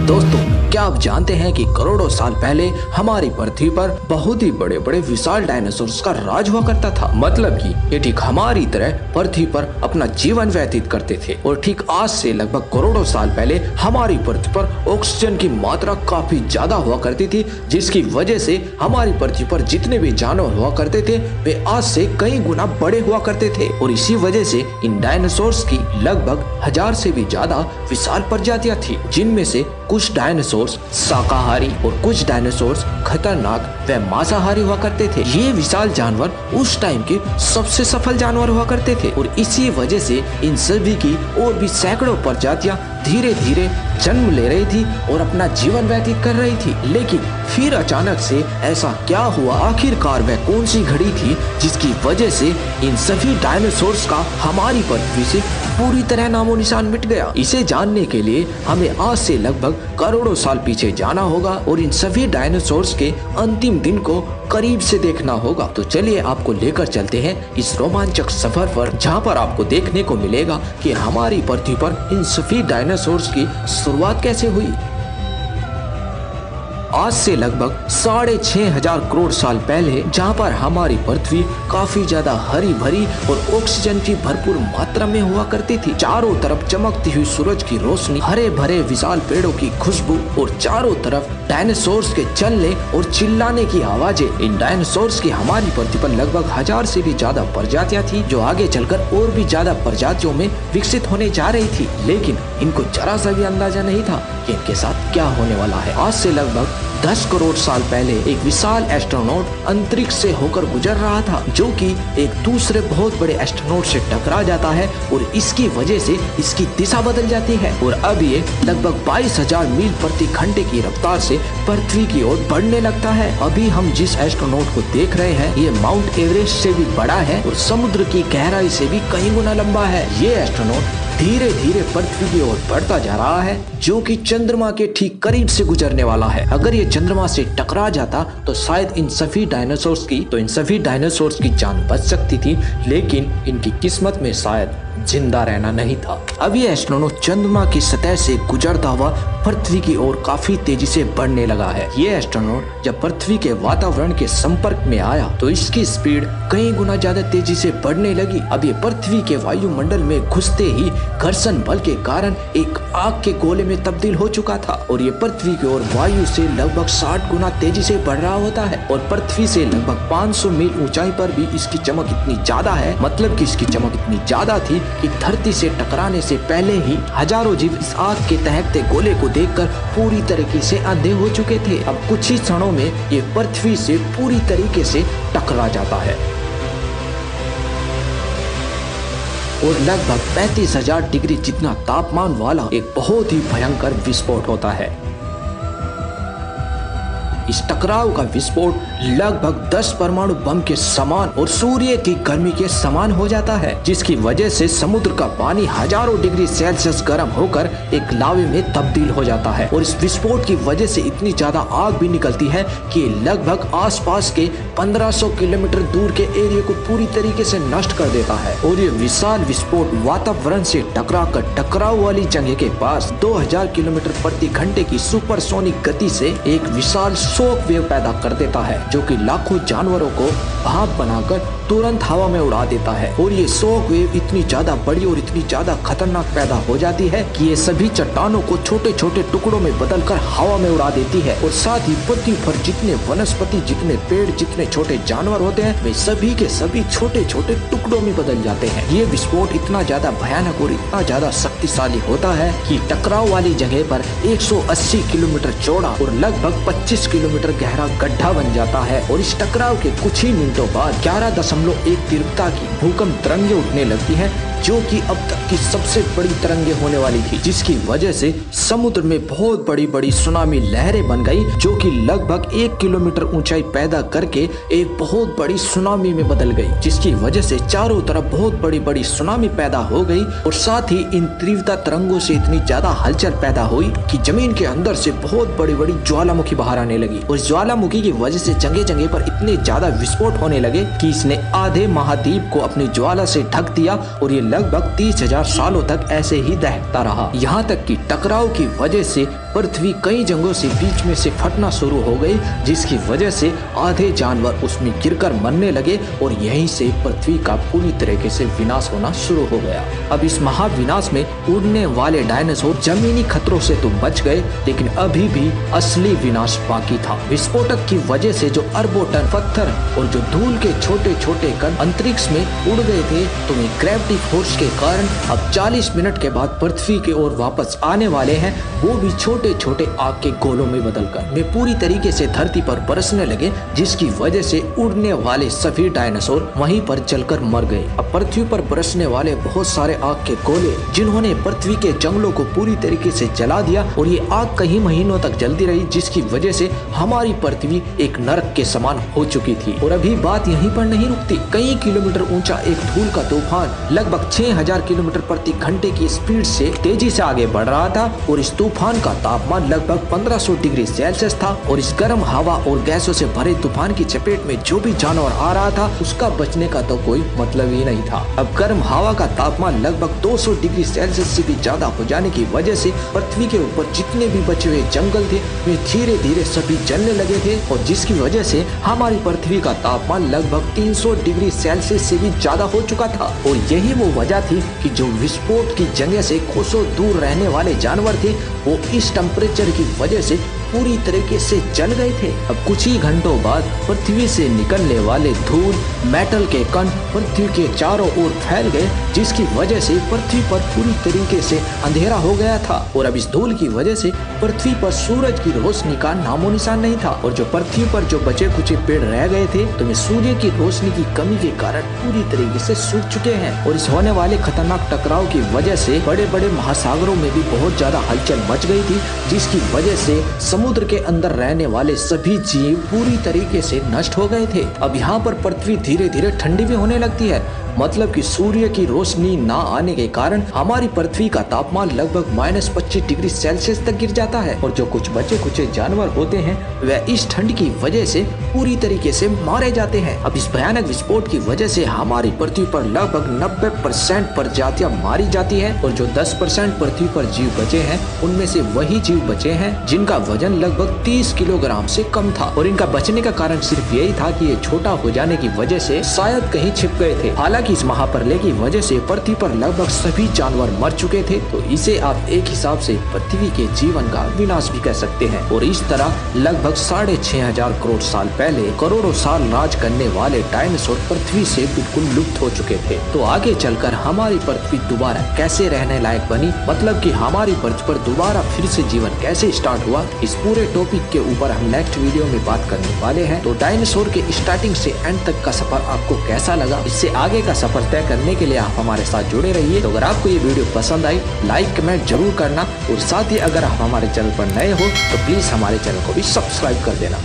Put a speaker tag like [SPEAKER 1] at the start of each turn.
[SPEAKER 1] दोस्तों, क्या आप जानते हैं कि करोड़ों साल पहले हमारी पृथ्वी पर बहुत ही बड़े बड़े विशाल डायनासोर्स का राज हुआ करता था। मतलब कि ये ठीक हमारी तरह पृथ्वी पर अपना जीवन व्यतीत करते थे और ठीक आज से लगभग करोड़ों साल पहले हमारी पृथ्वी पर ऑक्सीजन की मात्रा काफी ज्यादा हुआ करती थी, जिसकी वजह से हमारी पृथ्वी पर जितने भी जानवर हुआ करते थे वे आज से कई गुना बड़े हुआ करते थे। और इसी वजह से इन डायनासोर्स की लगभग 1000 से भी ज्यादा विशाल प्रजातियां थी, जिनमें से कुछ डायनासोर्स शाकाहारी और कुछ डायनासोर्स खतरनाक व मांसाहारी हुआ करते थे। ये विशाल जानवर उस टाइम के सबसे सफल जानवर हुआ करते थे और इसी वजह से इन सभी की और भी सैकड़ों प्रजातियां धीरे धीरे जन्म ले रही थी और अपना जीवन व्यतीत कर रही थी। लेकिन फिर अचानक से ऐसा क्या हुआ, आखिरकार वह कौन सी घड़ी थी जिसकी वजह से इन सभी डायनासोर्स का हमारी पृथ्वी से पूरी तरह नामो निशान मिट गया। इसे जानने के लिए हमें आज से लगभग करोड़ों साल पीछे जाना होगा और इन सभी डायनासोर्स के अंतिम दिन को करीब से देखना होगा। तो चलिए आपको लेकर चलते हैं इस रोमांचक सफर पर, जहां पर आपको देखने को मिलेगा कि हमारी पृथ्वी पर इन सभी डायनासोर्स की शुरुआत कैसे हुई। आज से लगभग 6500 करोड़ साल पहले, जहाँ पर हमारी पृथ्वी काफी ज्यादा हरी भरी और ऑक्सीजन की भरपूर मात्रा में हुआ करती थी। चारों तरफ चमकती हुई सूरज की रोशनी, हरे भरे विशाल पेड़ों की खुशबू और चारों तरफ डायनासोर्स के चलने और चिल्लाने की आवाजें। इन डायनासोर्स की हमारी पृथ्वी पर लगभग 1000 से भी ज्यादा प्रजातियां थी, जो आगे चलकर और भी ज्यादा प्रजातियों में विकसित होने जा रही थी। लेकिन इनको जरा सा भी अंदाजा नहीं था कि इनके साथ क्या होने वाला है। आज से लगभग 10 करोड़ साल पहले एक विशाल एस्ट्रोनॉट अंतरिक्ष से होकर गुजर रहा था, जो कि एक दूसरे बहुत बड़े एस्ट्रोनॉट से टकरा जाता है और इसकी वजह से इसकी दिशा बदल जाती है और अब ये लगभग 22,000 मील प्रति घंटे की रफ्तार से पृथ्वी की ओर बढ़ने लगता है। अभी हम जिस एस्ट्रोनॉट को देख रहे हैं, ये माउंट एवरेस्ट से भी बड़ा है और समुद्र की गहराई से भी कई गुना लंबा है। ये एस्ट्रोनॉट धीरे धीरे पृथ्वी की ओर बढ़ता जा रहा है, जो कि चंद्रमा के ठीक करीब से गुजरने वाला है। अगर ये चंद्रमा से टकरा जाता तो शायद इन सभी डायनासोर्स की जान बच सकती थी, लेकिन इनकी किस्मत में शायद जिंदा रहना नहीं था। अब ये एस्ट्रोनॉट चंद्रमा की सतह से गुजरता हुआ पृथ्वी की ओर काफी तेजी से बढ़ने लगा है। ये एस्ट्रोनॉट जब पृथ्वी के वातावरण के संपर्क में आया तो इसकी स्पीड कई गुना ज्यादा तेजी से बढ़ने लगी। अब ये पृथ्वी के वायुमंडल में घुसते ही घर्षण बल के कारण एक आग के गोले में तब्दील हो चुका था और ये पृथ्वी की ओर वायु से लगभग 60 गुना तेजी से बढ़ रहा होता है और पृथ्वी से लगभग 500 मील ऊंचाई पर भी इसकी चमक इतनी ज्यादा है, मतलब कि इसकी चमक इतनी ज्यादा थी कि धरती से टकराने से पहले ही हजारों जीव इस आग के दहकते गोले को देखकर पूरी तरीके से अंधे हो चुके थे। अब कुछ ही क्षणों में ये पृथ्वी से पूरी तरीके से टकरा जाता है और लगभग 35,000 डिग्री जितना तापमान वाला एक बहुत ही भयंकर विस्फोट होता है। इस टकराव का विस्फोट लगभग 10 परमाणु बम के समान और सूर्य की गर्मी के समान हो जाता है, जिसकी वजह से समुद्र का पानी हजारों डिग्री सेल्सियस गर्म होकर एक लावे में तब्दील हो जाता है और इस विस्फोट की वजह से इतनी ज्यादा आग भी निकलती है कि लगभग आसपास के 1500 किलोमीटर दूर के एरिया को पूरी तरीके से नष्ट कर देता है। और ये विशाल विस्फोट वातावरण से टकराकर टकराव वाली जगह के पास 2000 किलोमीटर प्रति घंटे की सुपरसोनिक गति से एक विशाल शॉक वेव पैदा कर देता है, जो कि लाखों जानवरों को भाप बनाकर तुरंत हवा में उड़ा देता है। और ये शॉक वेव इतनी ज्यादा बड़ी और इतनी ज्यादा खतरनाक पैदा हो जाती है कि ये सभी चट्टानों को छोटे छोटे टुकड़ों में बदलकर हवा में उड़ा देती है और साथ ही पृथ्वी पर जितने वनस्पति, जितने पेड़, जितने छोटे जानवर होते हैं, वे सभी के सभी छोटे छोटे टुकड़ों में बदल जाते हैं। ये विस्फोट इतना ज्यादा भयानक और इतना ज्यादा शक्तिशाली होता है कि टकराव वाली जगह पर 180 किलोमीटर चौड़ा और लगभग 25 किलोमीटर गहरा गड्ढा बन जाता है और इस टकराव के कुछ ही मिनटों बाद 11.1 तीव्रता की भूकंप तरंगे उठने लगती है, जो कि अब तक की सबसे बड़ी तरंगे होने वाली थी, जिसकी वजह से समुद्र में बहुत बड़ी बड़ी सुनामी लहरें बन गई, जो कि लगभग 1 किलोमीटर ऊंचाई पैदा करके एक बहुत बड़ी सुनामी में बदल गई, जिसकी वजह से चारों तरफ बहुत बड़ी बड़ी सुनामी पैदा हो गई और साथ ही इन तीव्रता तरंगों से इतनी ज्यादा हलचल पैदा हुई कि जमीन के अंदर से बहुत बड़ी बड़ी ज्वालामुखी बाहर आने लगी। लगी और ज्वालामुखी की वजह से जगह जगह पर इतने ज्यादा विस्फोट होने लगे कि इसने आधे महाद्वीप को अपनी ज्वाला से ढक दिया और ये लगभग 30,000 सालों तक ऐसे ही दहकता रहा। यहाँ तक कि टकराव की वजह से पृथ्वी कई जगहों से बीच में से फटना शुरू हो गई, जिसकी वजह से आधे जानवर उसमें गिरकर मरने लगे और यहीं से पृथ्वी का पूरी तरीके से विनाश होना शुरू हो गया। अब इस महाविनाश में उड़ने वाले डायनासोर जमीनी खतरों से तो बच गए, लेकिन अभी भी असली विनाश बाकी था। विस्फोटक की वजह से जो अरबों टन पत्थर और जो धूल के छोटे छोटे कण अंतरिक्ष में उड़ गए थे, तो ग्रेविटी फोर्स के कारण अब 40 मिनट के बाद पृथ्वी की ओर वापस आने वाले हैं, वो भी छोटे छोटे आग के गोलों में बदलकर वे पूरी तरीके से धरती पर बरसने लगे, जिसकी वजह से उड़ने वाले सभी डायनासोर वहीं पर जलकर मर गए। अब पृथ्वी पर बरसने वाले बहुत सारे आग के गोले जिन्होंने पृथ्वी के जंगलों को पूरी तरीके से जला दिया और ये आग कई महीनों तक जलती रही, जिसकी वजह से हमारी पृथ्वी एक नरक के समान हो चुकी थी। और अभी बात यहीं पर नहीं रुकती। कई किलोमीटर ऊंचा एक धूल का तूफान लगभग 6000 किलोमीटर प्रति घंटे की स्पीड से तेजी से आगे बढ़ रहा था और इस तूफान का तापमान लगभग 1500 डिग्री सेल्सियस था और इस गर्म हवा और गैसों से भरे तूफान की चपेट में जो भी जानवर आ रहा था उसका बचने का तो कोई मतलब ही नहीं था। अब गर्म हवा का तापमान लगभग 200 डिग्री सेल्सियस से भी ज्यादा हो जाने की वजह से पृथ्वी के ऊपर जितने भी बचे हुए जंगल थे वे धीरे धीरे सभी जलने लगे थे और जिसकी वजह से हमारी पृथ्वी का तापमान लगभग 300 डिग्री सेल्सियस से भी ज्यादा हो चुका था। और यही वो वजह थी कि जो विस्फोट की जगह से कोसों दूर रहने वाले जानवर थे वो इस टेम्परेचर की वजह से पूरी तरीके से जल गए थे। अब कुछ ही घंटों बाद पृथ्वी से निकलने वाले धूल मेटल के कण पृथ्वी के चारों ओर फैल गए, जिसकी वजह से पृथ्वी पर पूरी तरीके से अंधेरा हो गया था और अब इस धूल की वजह से पृथ्वी पर सूरज की रोशनी का नामो निशान नहीं था और जो पृथ्वी पर जो बचे कुचे पेड़ रह गए थे तो वे सूर्य की रोशनी की कमी के कारण पूरी तरीके से सूख चुके हैं। और इस होने वाले खतरनाक टकराव की वजह से बड़े बड़े महासागरों में भी बहुत ज्यादा हलचल मच गई थी, जिसकी वजह से समुद्र के अंदर रहने वाले सभी जीव पूरी तरीके से नष्ट हो गए थे। अब यहाँ पर पृथ्वी धीरे धीरे ठंडी भी होने लगती है, मतलब कि सूर्य की रोशनी ना आने के कारण हमारी पृथ्वी का तापमान लगभग -25 डिग्री सेल्सियस तक गिर जाता है और जो कुछ बचे कुचे जानवर होते हैं वह इस ठंड की वजह से पूरी तरीके से मारे जाते हैं। अब इस भयानक विस्फोट की वजह से हमारी पृथ्वी पर लगभग 90% प्रजातियां मारी जाती है और जो 10% पृथ्वी पर जीव बचे हैं उनमें से वही जीव बचे हैं जिनका वजन लगभग 30 किलोग्राम से कम था और इनका बचने का कारण सिर्फ यही था कि ये छोटा हो जाने की वजह से शायद कहीं छिप गए थे। हालांकि इस महाप्रलय की वजह से पृथ्वी पर लगभग सभी जानवर मर चुके थे, तो इसे आप एक हिसाब से पृथ्वी के जीवन का विनाश भी कह सकते हैं। और इस तरह लगभग 6500 करोड़ साल पहले करोड़ों साल राज करने वाले डायनासोर पृथ्वी से बिल्कुल लुप्त हो चुके थे। तो आगे चलकर हमारी पृथ्वी दोबारा कैसे रहने लायक बनी, मतलब कि हमारी पृथ्वी पर दोबारा फिर से जीवन कैसे स्टार्ट हुआ, इस पूरे टॉपिक के ऊपर हम नेक्स्ट वीडियो में बात करने वाले हैं। तो डायनासोर के स्टार्टिंग से एंड तक का सफर आपको कैसा लगा, इससे आगे का सफर तय करने के लिए आप हमारे साथ जुड़े रहिए। तो अगर आपको ये वीडियो पसंद आई लाइक कमेंट जरूर करना और साथ ही अगर आप हमारे चैनल पर नए हो तो प्लीज हमारे चैनल को भी सब्सक्राइब कर देना।